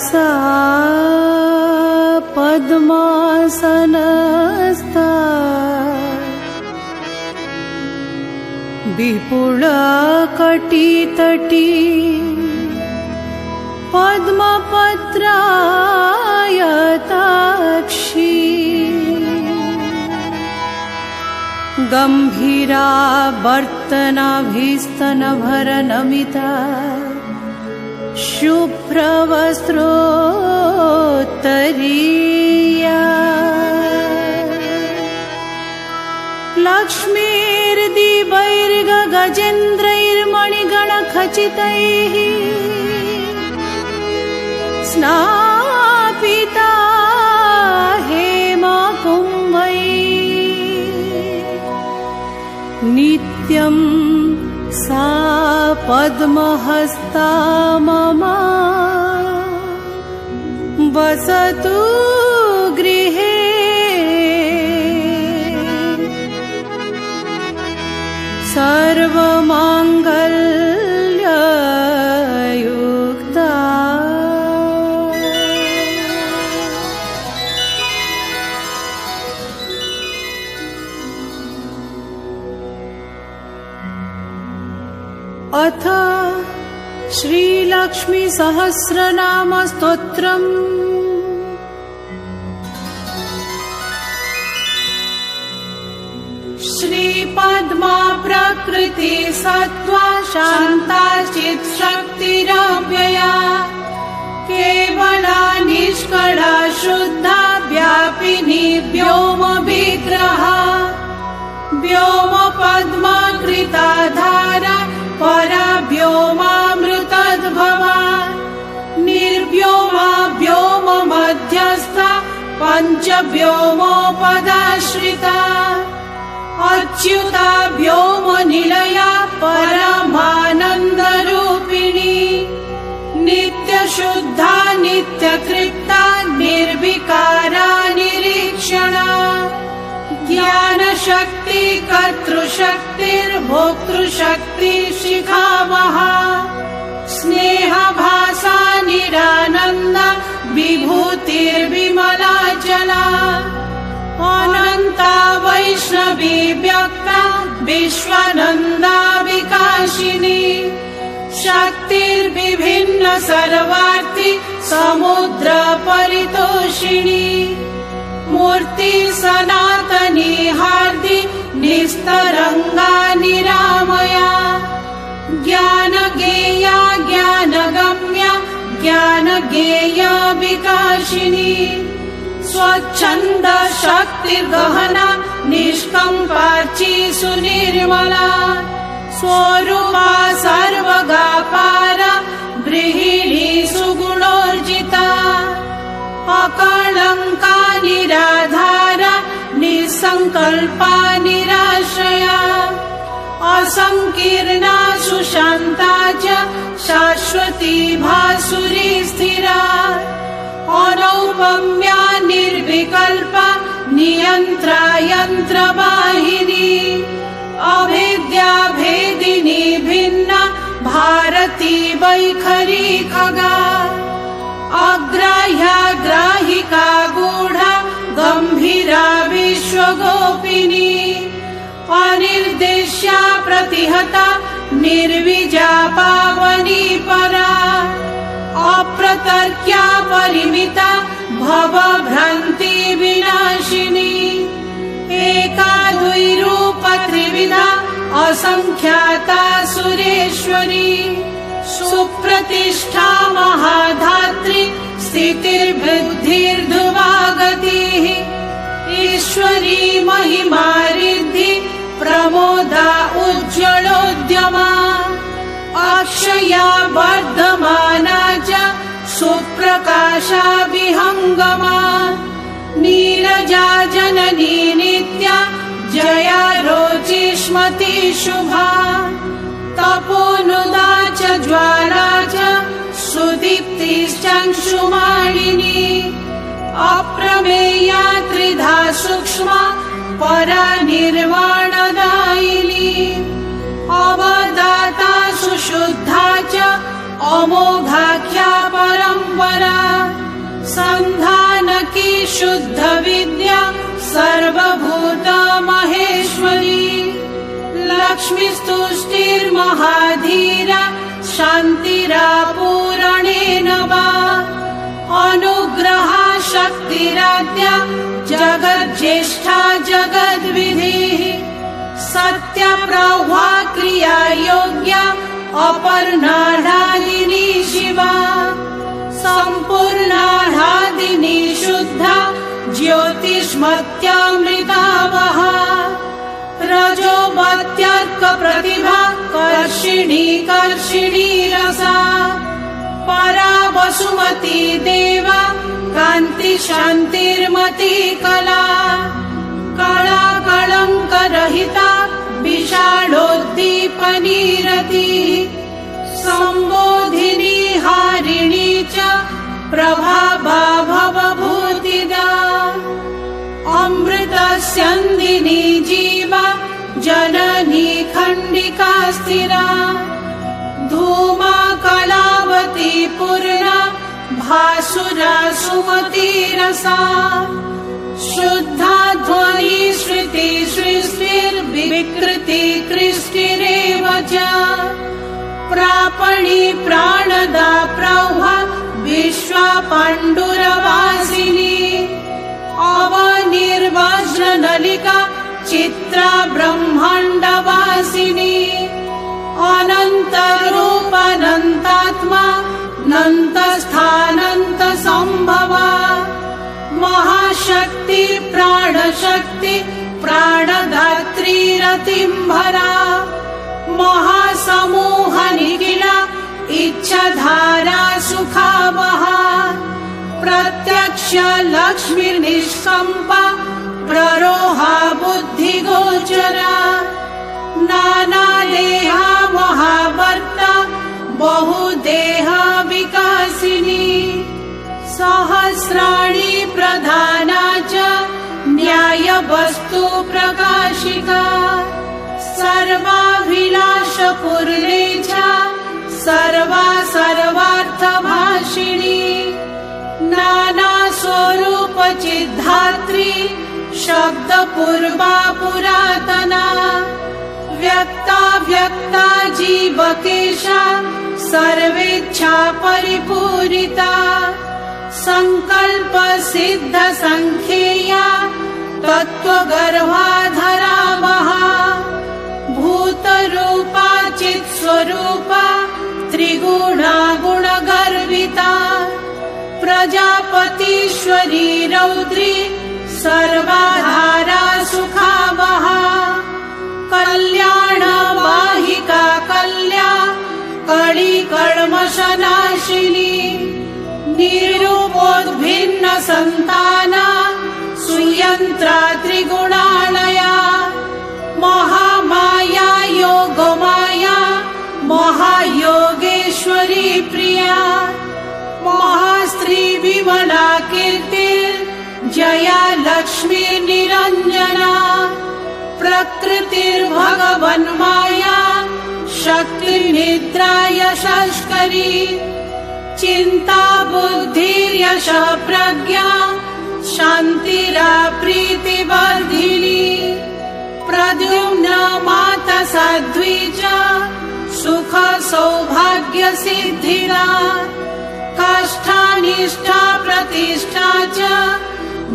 सा पद्मासनस्था विपुलकटितटी पद्मपत्रायताक्षी गम्भीरा वर्तनाभिस्तनभरनमिता शुभ्रवस्त्रोत्तरीया लक्ष्मीर्दिवैर्गगजेन्द्रैर्मणिगणखचितैः स्नापिता हेमकुम्भैः नित्यं सा पद्महस्ता मम वसतु गृहे सर्वमाङ्गल्ययुक्ता। अथ श्रीलक्ष्मी सहस्रनाम स्तोत्रम्। श्रीपद्मा प्रकृति सत्त्वा शान्ता चित् शक्तिरव्यया केवला निष्कला शुद्धा व्यापिनी व्योम विग्रहा व्योम पद्मा कृता धारा परा व्योमामृतद्भवा निर्व्योमा व्योम मध्यस्था पञ्चव्योमोपदाश्रिता अच्युता व्योम निलया परमानन्दरूपिणी नित्यशुद्धा नित्यतृप्ता निर्विकारा निरीक्षणा ज्ञानशक्ति कर्तृशक्तिर्भोक्तृशक्ति शिखामहा स्नेहभासा निरानन्दा विभूतिर्विमलाचला अनन्ता वैष्णवी व्यक्ता विश्वानन्दा विकाशिनी शक्तिर्विभिन्न सर्वार्थी समुद्र परितोषिणी मूर्ति सनातनी हार्दि निस्तरंगा निरामया ज्ञानगेया ज्ञानगम्या ज्ञानगेया विकाशिनी स्वच्छंद शक्तिर्गहना निष्कंपार्ची सुनिर्मला स्वरूपा सर्वगापारा गृहिणी सुगुणोर्जिता अकलंका निराधारा निसंकल्पा निराश्रया असंकीर्णा सुशांता च शाश्वती भासुरी स्थिरा अनौपम्या निर्विकल्पा नियंत्रा यंत्रवाहिनी अभेद्या भेदिनी भिन्ना भारती वैखरी खगा अग्राह्या ग्राहिका गूढ़ा गंभीरा विश्वगोपिनी अनिर्देश्या प्रतिहता निर्विजा पावनी परा अप्रतर्क्या परिमिता भवभ्रांति विनाशिनी एका द्विरूप त्रिविधा असंख्याता सुरेश्वरी सुप्रतिष्ठा महाधात्री स्थितिर्बुद्धिर्ध्रुवा गतिः ईश्वरी महिमा रिद्धि प्रमोदा उज्ज्वलोद्यमा अक्षया वर्धमाना च सुप्रकाशा विहंगमा नीरजा जननी नित्य सती शुभा तपोनुदा च ज्वाला च सुदीप्तिश्चक्षुमालिनी अप्रमेया त्रिधा सूक्ष्मा परा निर्वाणदायिनी अवदाता सुशुद्धा च अमोघाख्या परम्परा संधानकी शुद्ध विद्या सर्वभूत महेश्वरी लक्ष्मीस्तुष्टिर्महाधीरा शान्तिरापूरणेन वा अनुग्रहा शक्तिराद्या जगज्येष्ठा जगद्विधिः सत्यप्रभा क्रिया योग्या अपर्णाढादिनी शिवा सम्पूर्णाढादिनी शुद्धा ज्योतिष्मत्यामृतावहा रजोमत्यर्क प्रतिभा कर्षिणी रसा परा वसुमती देवा कान्ति शान्तिर्मती कला कला कलङ्करहिता विशालोद्दीपनी रतिः सम्बोधिनी हारिणी च प्रभावा भवभूतिदा अमृतस्यन्दिनी जीवा जननी खण्डिका स्थिरा धूमा कलावती पूर्णा भासुरा सुमती रसा शुद्धा ध्वनि श्रुति सृष्टिर्विकृति कृष्टिरेव च प्रापणी प्राणदा प्रौहा विश्वा पाण्डुरवासिनी अवनिर्वज्रनलिका चित्रा ब्रह्माण्डवासिनी अनन्तरूपानन्तात्मा नन्तस्थानन्त सम्भवा महाशक्ति प्राणशक्ति प्राणदात्री रतिम्भरा महासमूह निखिला इच्छाधारा सुखावहा प्रत्यक्ष लक्ष्मीर्निष्कम्पा प्ररोहा बुद्धिगोचरा नानादेहा महावर्ता बहुदेहा विकासिनी सहस्राणि प्रधाना च न्यायवस्तु प्रकाशिका सर्वाभिलाषपूर्णे च सर्वा सर्वार्थभाषिणी नानास्वरूप चिद्धात्री शब्दपूर्वा पुरातना व्यक्ता व्यक्ता जीवकेशा सर्वेच्छा परिपूरिता संकल्प सिद्ध संख्येया तत्त्वगर्भाधरा महा भूतरूपा चित्स्वरूपा त्रिगुणा गुणगर्विता प्रजापतीश्वरी रौद्री सर्वाधारा सुखावहा कल्याणवाहिका कल्या कलिकल्मषनाशिनी निरूपोद्भिन्न सन्ताना सुयन्त्रा त्रिगुणालया महामाया योगमाया महायोगेश्वरी प्रिया महास्त्री विमला कीर्तिर् जया लक्ष्मी निरञ्जना प्रकृतिर्भगवन्माया शक्तिर्निद्रा यशस्करी चिन्ता बुद्धिर्यश प्रज्ञा शान्तिरा प्रीतिवर्धिनी प्रद्युम्न माता साध्वी च सुख सौभाग्य सिद्धिदा काष्ठा निष्ठा प्रतिष्ठा च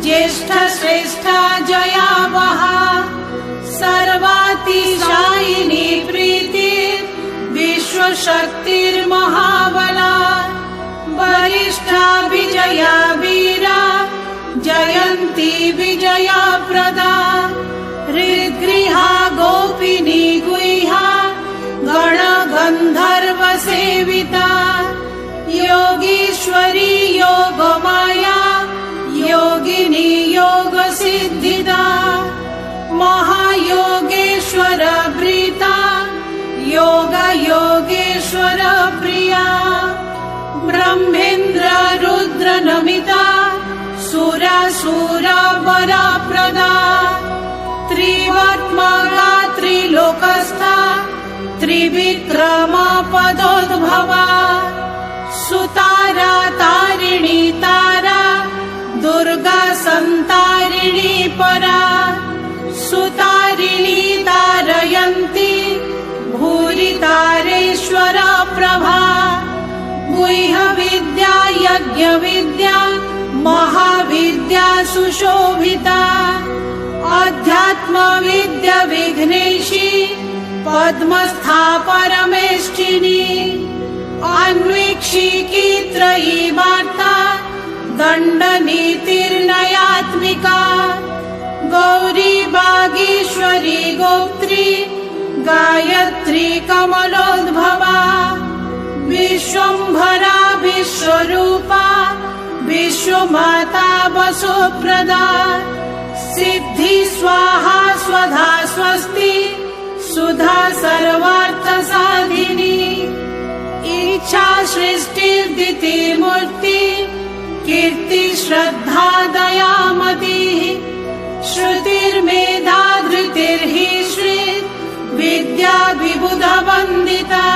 ज्येष्ठ श्रेष्ठा जया वहा सर्वातिशायिनी प्रीतिर् विश्वशक्तिर्महाबला वरिष्ठा विजया वीरा जयन्ती विजया प्रदा हृद्गृहा गोपिनी गुह्या गणगन्धर्व सेविता योगीश्वरी योगमाया योगिनी योग सिद्धिदा महायोगेश्वर प्रिया ब्रह्मेन्द्र रुद्र नमिता सुरासुर वरप्रदा त्रिवत्मगा त्रिलोकस्था त्रिविक्रम पदोद्भवा सुतारा तारिणी तारा दुर्गा संतारिणी परा सुतारिणी तारयन्ती भूरि तारेश्वर प्रभा गुह्य विद्या यज्ञ विद्या महाविद्या सुशोभिता अध्यात्म विद्या विघ्नेशी पद्मस्था परमेष्ठिनी अन्वीक्षिकी त्रयी वार्ता दण्डनीतिर्नयात्मिका गौरी बागीश्वरी गोत्री गायत्री कमलोद्भवा विश्वम्भरा विश्वरूपा विश्वमाता वसुप्रदा सिद्धि स्वाहा स्वधा स्वस्ति सुधा सर्वार्थ साधिनी इच्छा सृष्टि मूर्ति कीर्ति श्रद्धा दयामती श्रुतिर्मेधा धृतिर्हि श्री विद्या विबुध वन्दिता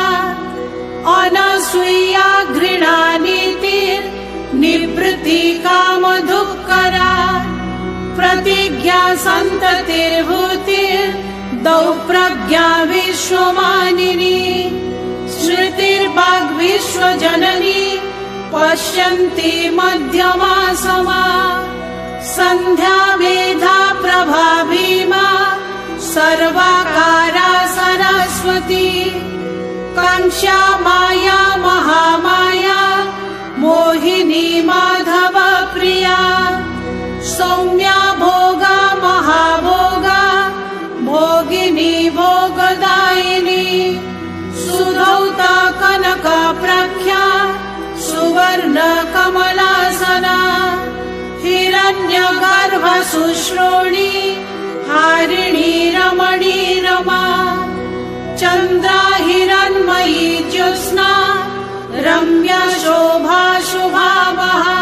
अनसूया घृणा नीतिर्निवृत्ति कामधुक्करा प्रतिज्ञा सन्ततिर्भूतिर्दौ प्रज्ञा विश्वमानिनी श्रुतिर्वाग्विश्वजननी पश्यन्ति मध्यमा समा सन्ध्या मेधा प्रभा भीमा सर्वाकारा सरस्वती कांक्षा माया महामाया मोहिनी माधव प्रिया सौम्या भोगा महाभोगा भोगिनी भोगदायिनी सुधौता कनक प्रख्या सुवर्ण कमलासना हिरण्यगर्भ सुश्रोणी हारिणी रमणी रमा चन्द्रा हिरण्मयी ज्योत्स्ना रम्या शोभा शुभावहा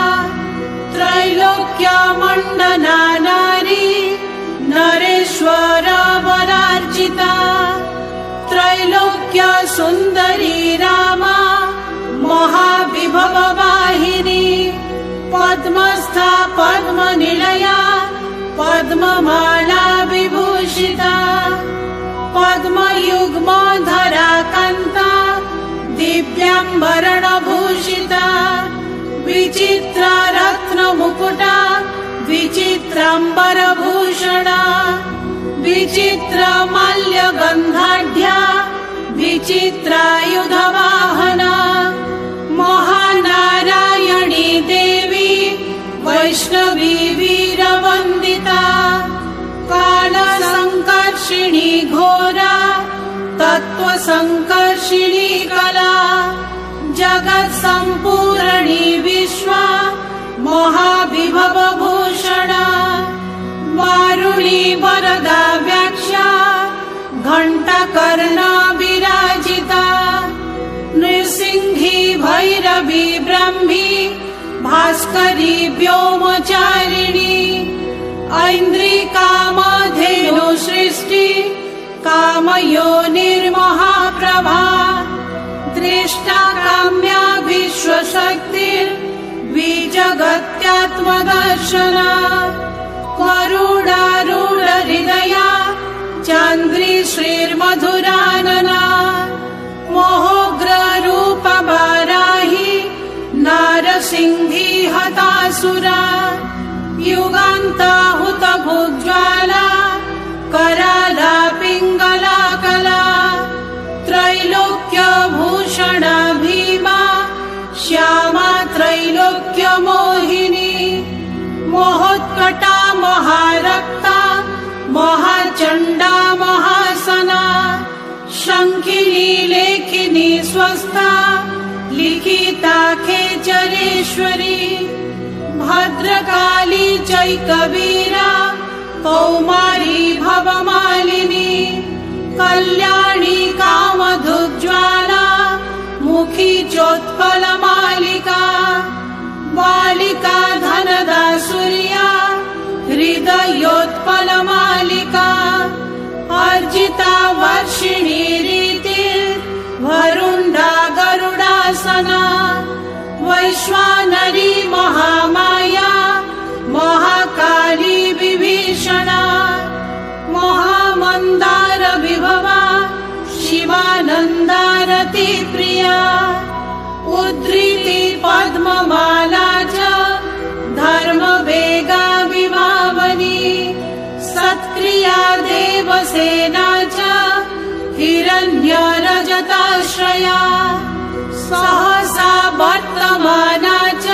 त्रैलोक्य मण्डना नारी नरेश्वर वरार्चिता त्रैलोक्य सुन्दरी रामा महाविभव वाहिनी पद्मस्था पद्मनिलया पद्ममाला विभूषिता पद्मयुग्मधरा कान्ता दिव्याम्बरणभूषिता विचित्र रत्नमुकुटा विचित्राम्बरभूषणा विचित्र माल्यगन्धाढ्या विचित्रायुधवाहना महानारायणी देवी वैष्णवी वीरवन्दिता कालसङ्कर्षिणी घोरा तत्त्वसङ्कर्षिणी कला जगत्सम्पूर्णी विश्वा महाविभवभूषणा वारुणी वरदा व्याख्या घण्टकर्णा विराजिता नृसिंही भैरवी ब्रह्मी भास्करी व्योमचारिणी ऐन्द्री कामधेनु सृष्टि कामयोनिर्महाप्रभा दृष्टा काम्या विश्वशक्तिर्विजगत्यात्मदर्शना करुणारूढ हृदया चान्द्री श्रीर्मधुरानना मोहोग्ररूप वाराही नारसिंही हतासुरा युगान्ताहुत भुज्ज्वाला कराला पिङ्गला कला त्रैलोक्यभूषणा भीमा श्यामा त्रैलोक्य मोहिनी मोहोत्कटा महारक्ता महाचण्डा महासना शङ्खिनी लेखिनी स्वस्था लिखिता खेचरेश्वरी भद्रकाली चैकवीरा कौमारी भवमालिनी कल्याणी कामधुज्ज्वाला मालिका धनदा सूर्या हृदयोत्पलमालिका अर्जिता वर्षिणी रीतिर्वरुण्डा गरुडासना वैश्वानरी महामाया महाकाली विभीषणा महामन्दार विभवा शिवानन्दारति प्रिया उद्धृति पद्ममाला च धर्मवेगा विभावनी सत्क्रिया देवसेना च हिरण्यरजताश्रया सहसा वर्तमाना च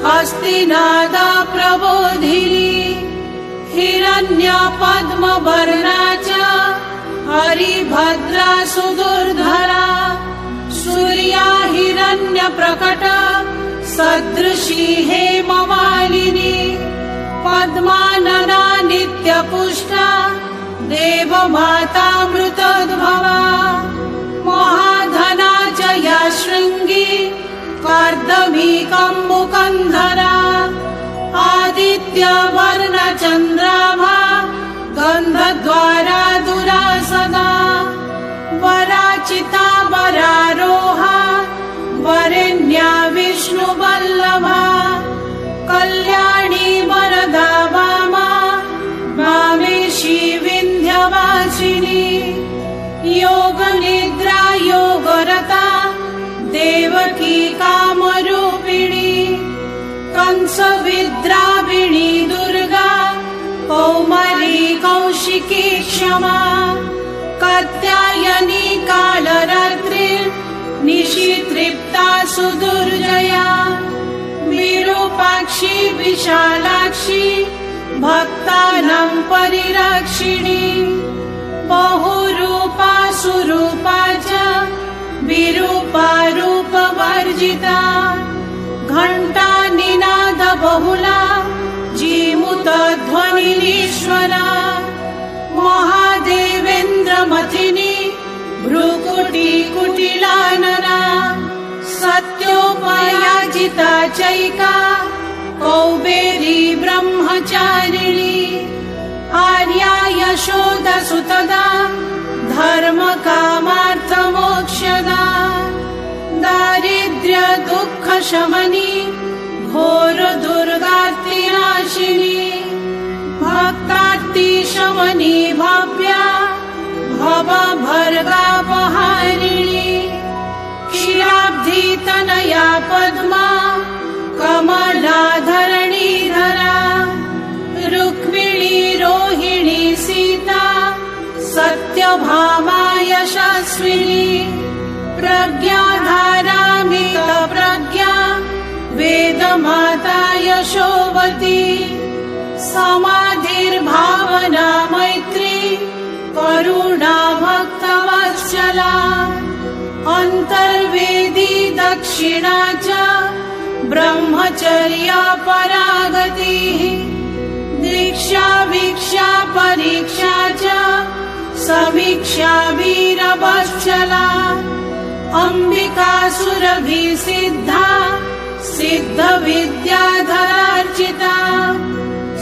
हस्तिनादा प्रबोधिनी हिरण्यपद्मवर्णा च हरिभद्रा सुदुर्धरा सूर्या हिरण्यप्रकट सदृशी हेममालिनी पद्मानना नित्यपुष्टा देवमातामृतोद्भवा महाधना च या शृङ्गी कर्दमीकम्बुकन्धरा आदित्यवर्णचन्द्राभा गन्धद्वारा दुरासदा वराचिता वरारोहा वरेण्या विष्णुवल्लभा कल्याणी वरदा वामा वामेशी विन्ध्यवासिनी योगनिद्रा योगरता देवकी कामरूपिणी कंसविद्राविणी दुर्गा कौमारी कौशिकी क्षमा कात्यायनी कालरात्रि निशितृप्ता सुदुर्जया विरूपाक्षी विशालाक्षी भक्तानां परिरक्षिणी बहुरूपा सुरूपा च विरूपा रूपवर्जिता घण्टा निनाद बहुला जीमुतध्वनिनीश्वरा महादेवेन्द्रमथिनी भ्रुकुटी कुटिलानना सत्योपयाजिता चैका कौबेरी ब्रह्मचारिणी आर्या यशोदसुतदा धर्मकामार्थमोक्षदा दारिद्र्य दुःखशमनी घोर दुर्गार्तिनाशिनी भक्तार्तिशमनी भव्या भवभर्गापहारिणी क्षीराब्धितनया पद्मा कमलाधरणीधरा रुक्मिणी रोहिणी सीता सत्यभामा यशस्विनी प्रज्ञाधारामित प्रज्ञा वेदमाता यशोवती समाधिर्भावना मैत्री करुणा भक्तवत्सला अन्तर्वेदी दक्षिणा च ब्रह्मचर्या परागतिः दीक्षा वीक्षा परीक्षा च समीक्षा वीरवत्सला अंबिका सुरभि सिद्धा सिद्ध विद्याधरार्चिता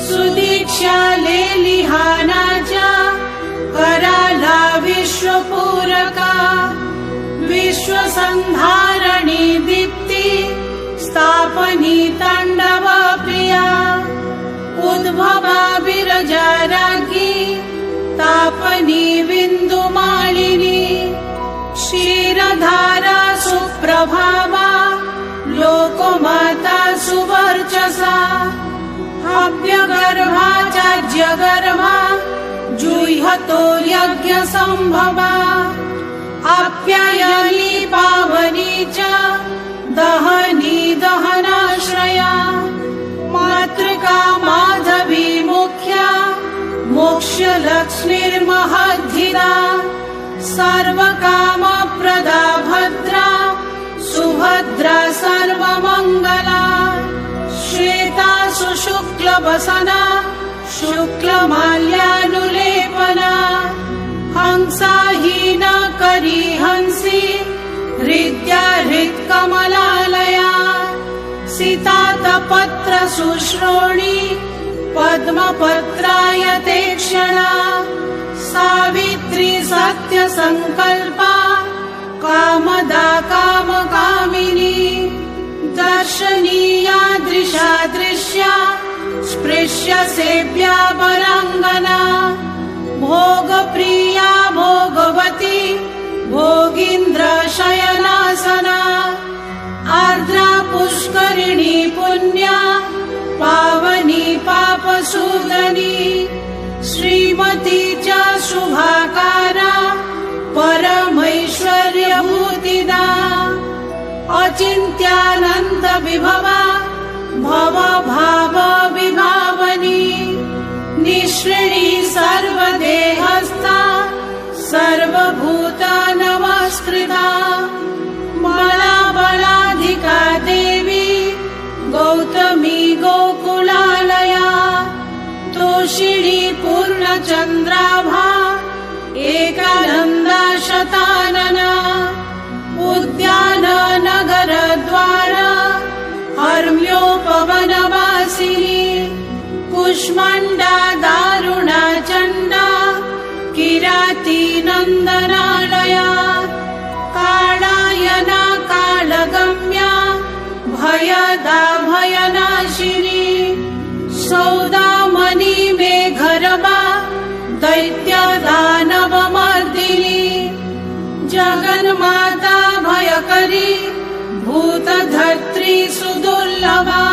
सुदीक्षा लेलिहाना च कराला विश्वपूरका विश्वसंधारणी दीप्ति स्थापनी तांडव प्रिया उद्भवा विरजा राज्ञी तापनी विन्दुमालिनी क्षीरधारा सुप्रभावा लोकमाता सुवर्चसा हव्यगर्भा चाज्यगर्भा जूह्यतो यज्ञसंभवा आप्यायनी पावनी च दहनी दहनाश्रया मातृका माधवी मुख्या मोक्षलक्ष्मीर्महद्धिदा सर्वकामप्रदा भद्रा सुभद्रा सर्वमङ्गला श्वेता सुशुक्लवसना शुक्लमाल्यानुलेपना हंसाहीना करी हंसी हृद्या हृत्कमलालया सीता बिल्वपत्रशुश्रोणी पद्मपत्रायते क्षणा सावित्री सत्यसङ्कल्पा कामदा कामकामिनी दर्शनीया दृशादृश्या स्पृश्य सेव्या वराङ्गना भोगप्रिया भोगवती भोगीन्द्र शयनासना आर्द्रा पुष्करिणी पुण्या पावनी पापसूदनी श्रीमती च शुभाकारा परमैश्वर्यभूतिदा अचिन्त्यानन्द विभवा भव भाव विभावनी निःश्रेणी सर्वदेहस्था सर्वभूत नमस्कृता बलाबलाधिका देवी गौतमी गोकुलालया तोषिणी पूर्णचन्द्राभा एकानन्दा शतानना उद्यान नगर द्वार हर्म्योपवनवासिनी कुष्माण्डा दारुणा चण्डा किराती नन्दनालया कालायना कालगम्या भयदा भयनाशिनी सौदामनी मेघरबा दैत्यदानवमर्दिनी जगन्माता भयकरी भूतधर्त्री सुदुर्लभा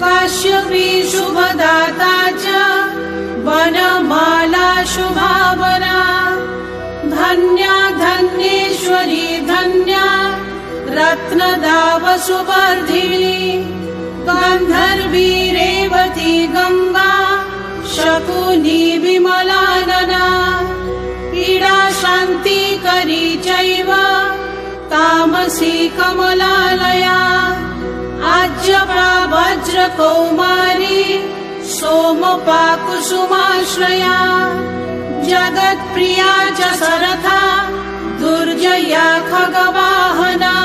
काश्यपी शुभदाता च वनमाला शुभावना धन्या धन्येश्वरी धन्या रत्नदा वसुवर्धिनी गान्धर्वी रेवती गंगा शकुनी विमलानना इडा शान्तिकरी चैव तामसी कमलालया आज्यप्रा वज्रकौमारी सोमपा कुसुमाश्रया जगत्प्रिया च सरथा दुर्जया खगवाहना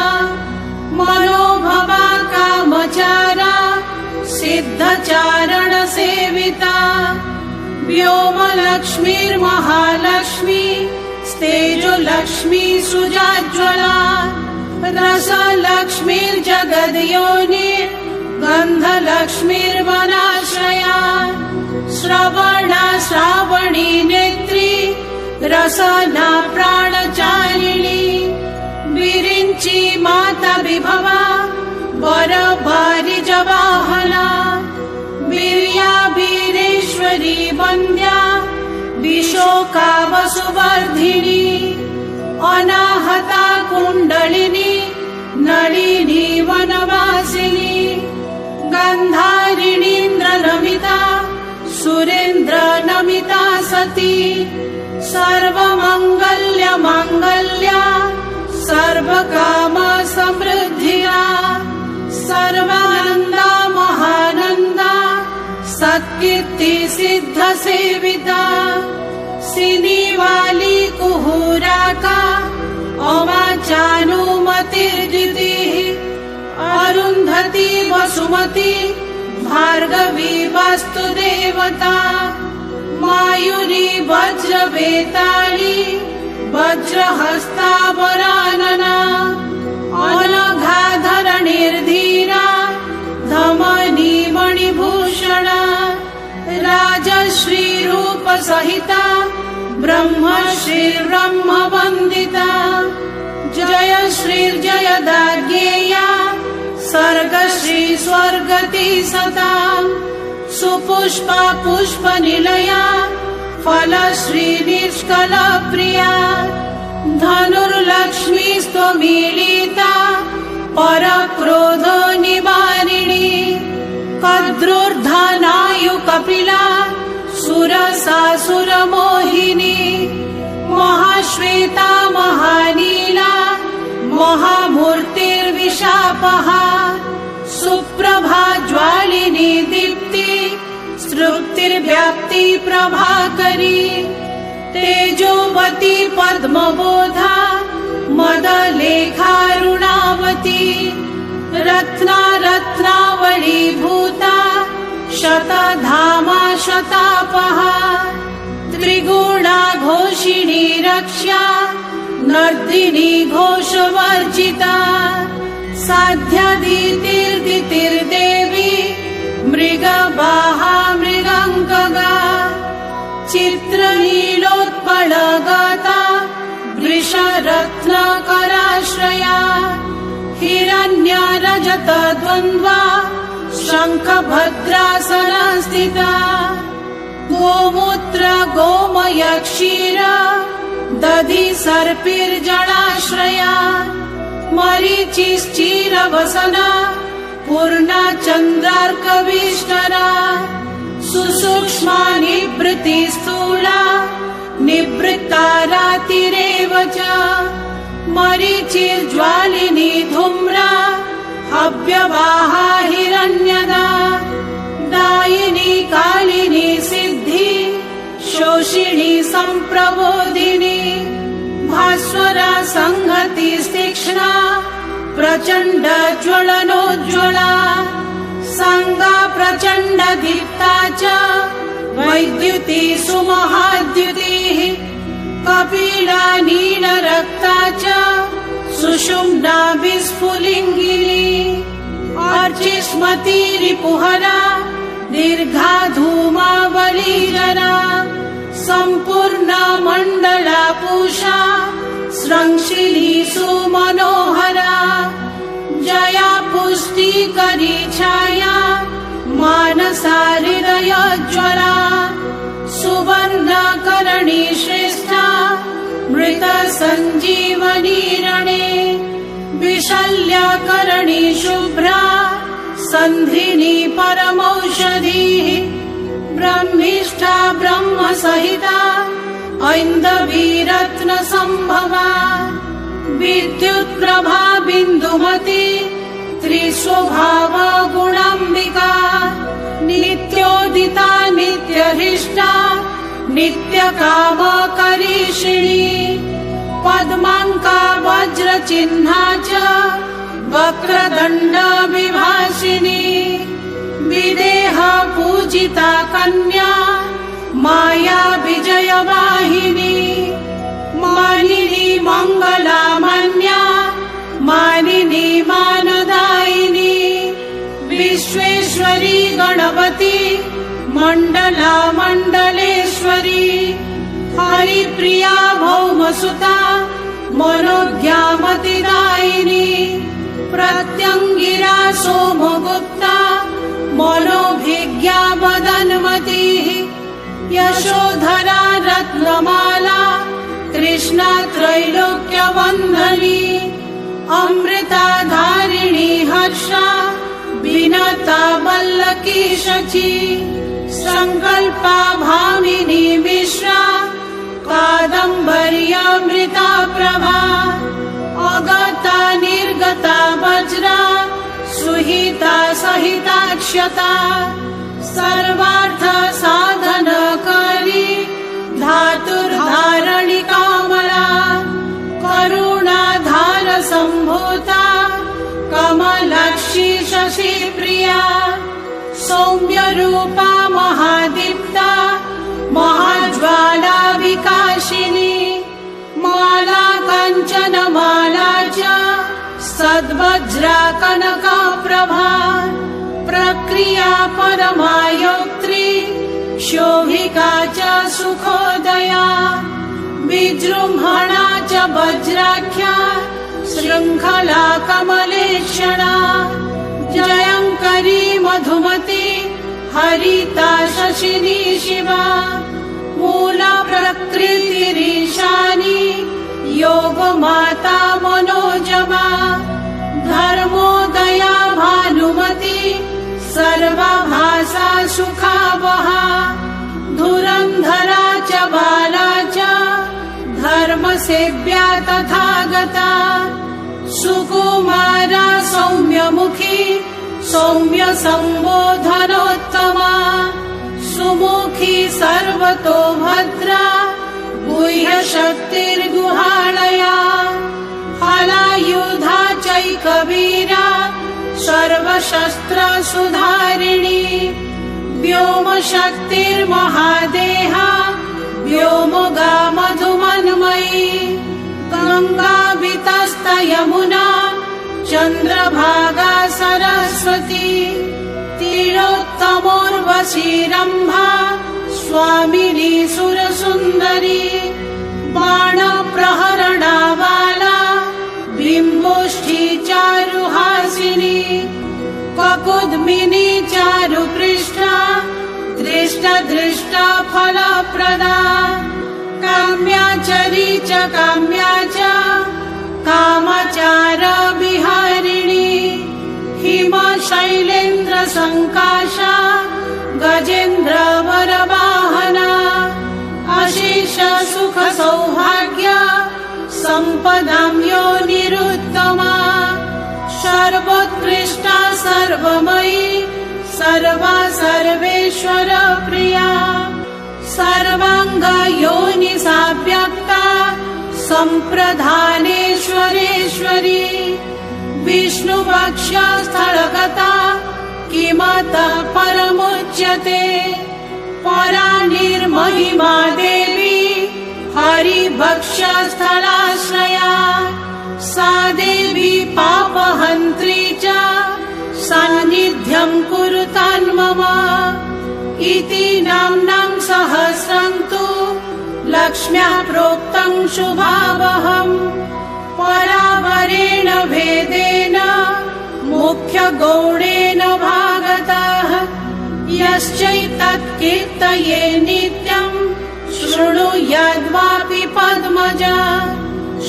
मनोभवा कामचारा सिद्धचारण सेविता व्योमलक्ष्मीर्महालक्ष्मी तेजोलक्ष्मी सुजाज्वला रसलक्ष्मीर्जगद्योनिर् गन्धलक्ष्मीर्वनाश्रया श्रवणा श्रावणी नेत्री रसना प्राणचारिणी विरिञ्ची माता विभवा वरभारिज वाहना वीर्या वीरेश्वरी वन्द्या विशोका वसुवर्धिनी अनाहता कुण्डलिनी नलिनी वनवासिनी गन्धारिणीन्द्र नमिता सुरेन्द्र नमिता सती सर्वमङ्गल्य माङ्गल्या सर्वकाम समृद्धिया सर्वानन्दा महानन्दा सत्कीर्ति सिद्ध सेविता सिनीवाली कुहूराका अवाचानुमतिर्दितिः अरुन्धती वसुमती भार्गवी वास्तुदेवता मायुरी वज्रवेताली वज्रहस्ता वरानना अनघाधरणिर्धीरा धमनी मणिभूषणा राजश्री रूप सहिता ब्रह्मश्री ब्रह्मवन्दिता जय श्रीर्जय दाज्ञेया सर्गश्री स्वर्गति सता सुपुष्पा पुष्पनिलया फलश्री निष्कला प्रिया धनुर्लक्ष्मी स्तोमीलिता परक्रोध निवारिणी कद्रुर्धनायु कपिला सुरसासुरमोहिनी महाश्वेता महानीला महामूर्तिर्विशापः सुप्रभा ज्वालिनी दीप्ति सृप्तिर्व्याप्ति प्रभाकरी तेजोवती पद्मबोधा मदलेखारुणावती रत्ना रत्नावलीभूता शतधामा शतापहा त्रिगुणा घोषिणी रक्ष्या नर्दिनी घोषवर्जिता साध्यदितिर्दितिर्देवी मृगबाहा मृगङ्कगा चित्रनीलोत्पलगता वृषरत्नकराश्रया हिरण्यरजतद्वन्द्वा शङ्खभद्रासना स्थिता गोमूत्र गोमय क्षीर दधि सर्पिर्जलाश्रया मरीचिश्चिरवसना पूर्णा चन्द्रार्कविष्टरा सुसूक्ष्मा निवृत्ति स्थूला निवृत्तारातिरेव च मरीचिर्ज्वालिनी धूम्रा हव्यवाहा हिरण्यदा दायिनी कालिनी सिद्धि शोषिणी सम्प्रबोधिनी भास्वरा संहति तीक्ष्णा प्रचण्ड ज्वलनोज्ज्वला सांगा प्रचण्ड दीप्ता च वैद्युती सुमहाद्युतिः कपिला नीलरक्ता च सुषुम्ना विस्फुलिङ्गिनी अर्चिस्मती रिपुहरा दीर्घा धूमावलीजना सम्पूर्णा मण्डला पूषा स्रंशिनी सुमनोहरा जया पुष्टिकरी छाया मानसा हृदयोज्ज्वला सुवर्णकरणी श्रेष्ठा मृत सञ्जीवनी रणे विशल्यकरणी शुभ्रा सन्धिनी परमौषधिः ब्रह्मिष्ठा ब्रह्मसहिता ऐन्दवी रत्नसम्भवा विद्युत्प्रभा बिन्दुमती त्रिस्वभावा गुणाम्बिका नित्योदिता नित्यहृष्टा नित्यकामकरीषिणी पद्माङ्का वज्रचिह्ना च वक्रदण्ड विभासिनी विदेह पूजिता कन्या माया विजयवाहिनी मानिनी मङ्गलामन्या मानिनी मानदायिनी विश्वेश्वरी गणपति मण्डला मण्डलेश्वरी हरिप्रिया भौमसुता मनोज्ञामतिदायिनी प्रत्यङ्गिरा सोमगुप्ता मनोभिज्ञा मदन्मतिः यशोधरा रत्नमाला कृष्णा त्रैलोक्यवन्धनी अमृताधारिणी हर्षा विनता वल्लकी शची संकल्पा भामिनी मिश्रा कादम्बर्यामृता प्रभा अगता निर्गता वज्रा सुहिता सहिताक्षता सर्वार्थ साधनकरी धातुर्धारणि कामला करुणाधार सम्भूता कमलाक्षी शशि प्रिया सौम्यरूपा महादीप्ता महाज्वाला विकाशिनी माला काञ्चन माला च सद्वज्रा कनकप्रभा प्रक्रिया परमायोक्त्री शोभिका च सुखोदया विजृम्भणा च वज्राख्या शृङ्खला कमलेक्षणा जयङ्करी मधुमती हरिता शशिनी शिवा मूला प्रकृतिरीशानी योगमाता मनोजमा धर्मोदया भानुमती सर्वभाषा सुखावहा धुरन्धरा च बाला च धर्मसेव्या तथागता सुकुमारा सौम्यमुखी सौम्य सम्बोधनोत्तमा सुमुखी सर्वतो भद्रा गुह्य शक्तिर्गुहालया फलायुधा चैकवीरा सर्वशस्त्रसुधारिणी व्योमशक्तिर्महादेहा व्योमगा मधुमन्मयी गंगा वितस्तयमुना चंद्रभागा सरस्वती तीरोत्तमोर्वशीरम्भा स्वामिनी सुरसुन्दरी बाणप्रहरणावाला बिम्बोष्ठी चारुहासिनी ककुद्मिनी चारुपृष्ठा दृष्टा फलप्रदा काम्याचरी च काम्या च कामचार विहारिणी हिमशैलेन्द्र संकाशा गजेन्द्र वरवाहना अशेष सुख सौभाग्य संपदां योनिरुत्तमा सर्वोत्कृष्टा सर्वमयी सर्वा सर्वेश्वर प्रिया सर्वांग योनि साव्यक्ता संप्रधानेश्वरेश्वरी विष्णुवक्ष्य स्थलगता किमतः परमुच्यते परा निर्महिमा देवी हरिभक्ष्य स्थलाश्रया सा देवी पापहन्त्री च सान्निध्यं कुरुतान्मम इति नाम्नां सहस्रं तु लक्ष्म्याः प्रोक्तं शुभावहम् परावरेण भेदेन मुख्यगौणेन भागतः यश्चैतत् कीर्तये नित्यं शृणुयाद्वापि पद्मजा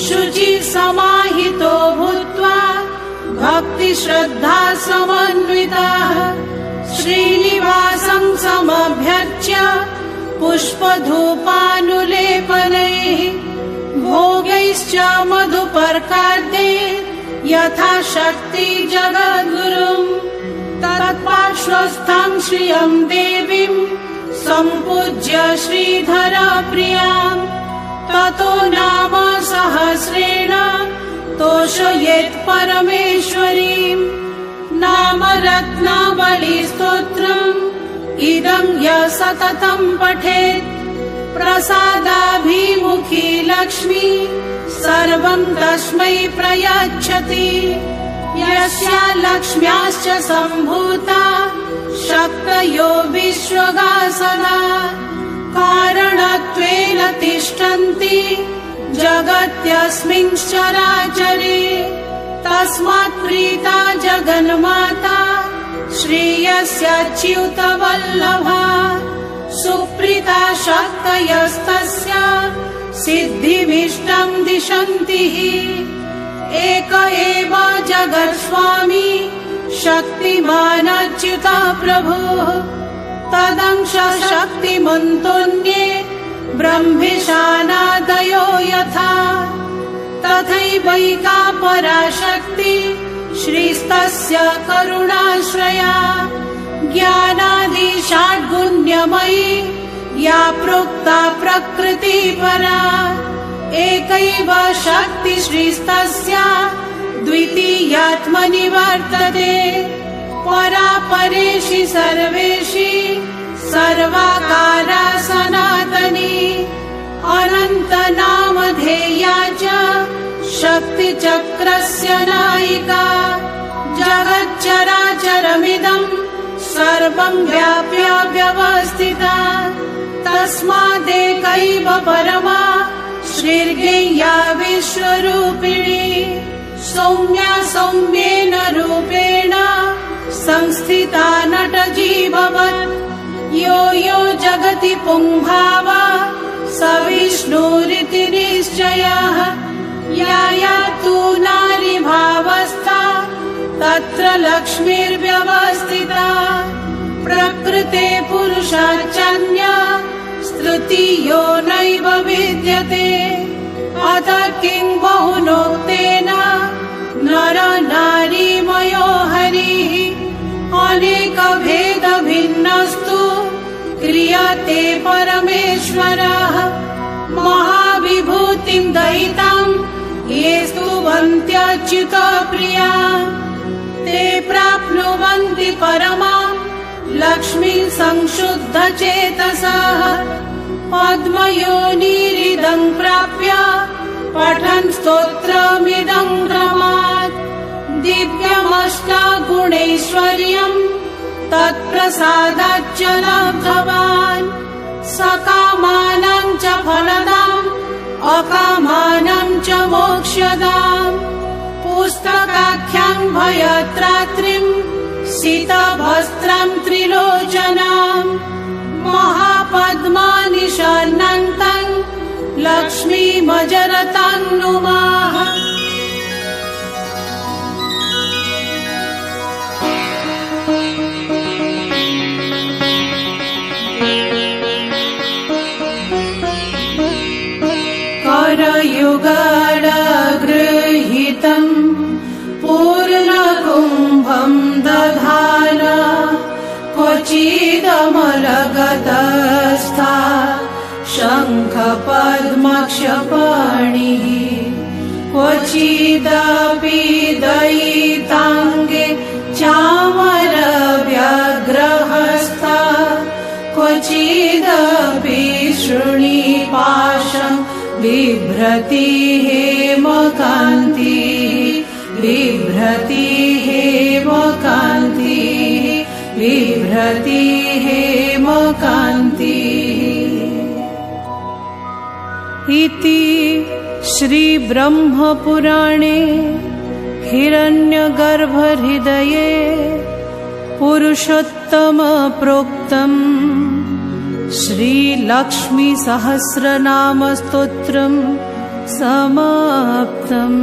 शुचि समाहितो भूत्वा भक्तिश्रद्धा समन्वितः श्रीनिवासं समभ्यर्च्य पुष्पधूपानुलेपनैः भोगैश्च मधुपर्काद्यै यथाशक्ति जगद्गुरुम् तत्पार्श्वस्थं श्रियं देवीं सम्पूज्य श्रीधर प्रियाम् ततो नाम सहस्रेण तोषयेत् परमेश्वरीम् नाम रत्नावली स्तोत्रम् इदं यः सततं पठेत् प्रसादाभिमुखी लक्ष्मी सर्वं तस्मै प्रयच्छति यस्या लक्ष्म्याश्च सम्भूता शक्तयो विश्वगा सदा कारणत्वेन तिष्ठन्ति जगत्यस्मिन् चराचरे तस्मात् प्रीता जगन्माता श्रेयस्याच्युतवल्लभा सुप्रीता शक्तयस्तस्य सिद्धिभीष्टं दिशन्ति एक एव जगत्स्वामी शक्तिमान् अच्युतः प्रभुः तदंश शक्तिमन्तोऽन्ये ब्रह्मेशानादयो यथा तथैवैका पराशक्ति श्रीस्तस्य करुणाश्रया ज्ञानादि षड्गुण्यमयी या प्रोक्ता प्रकृतिपरा एकैव शक्ति श्रीस्तस्य द्वितीयात्मनि वर्तते परा परेषि सर्वेषि सर्वाकारा सनातनी अनन्तनामधेया च शक्तिचक्रस्य नायिका जगच्चराचरमिदं सर्वं व्याप्य व्यवस्थिता तस्मादेकैव परमा श्रीर्ज्ञेया विश्वरूपिणी सौम्या सौम्येन रूपेण संस्थिता नटजीववत् यो यो जगति पुंभावा स विष्णुरिति निश्चयः या या तु नारीभावस्था तत्र लक्ष्मीर्व्यवस्थिता प्रकृते पुरुषार्चन्या स्तुतियो नैव विद्यते अथ किं बहुनोक्तेन नर नारीमयो हरिः अनेकभेद भिन्नस्तु क्रियते परमेश्वरः महाविभूतिं दयितां ये स्तुवन्त्यच्युत प्रिया ते प्राप्नुवन्ति परमां लक्ष्मीं संशुद्धचेतसः पद्मयोनिरिदं प्राप्य पठन् स्तोत्रमिदं क्रमात् दिव्यमष्टगुणैश्वर्यं तत्प्रसादाच्च लब्धवान् सकामानं च फलदाम् अकामानं च मोक्षदाम् पुस्तकाख्यं भयत्रात्रिं सितभस्त्रं त्रिलोचनाम् महापद्मानिशान्तं लक्ष्मीमजरतं नुमः करयुगाडगृहीतं पूर्णकुम्भं दधाना क्वचिदमलगतस्था शङ्खपद्मक्षपाणिः क्वचिदपि दयिताङ्गे चामरव्यग्रहस्था क्वचिदपि शृणिपाशं बिभ्रति हेमकान्तिः बिभ्रति हेमकान्तिः बिभ्रति हेमकान्तिः। इति श्रीब्रह्मपुराणे हिरण्यगर्भहृदये पुरुषोत्तमप्रोक्तम् श्रीलक्ष्मीसहस्रनामस्तोत्रं समाप्तम्।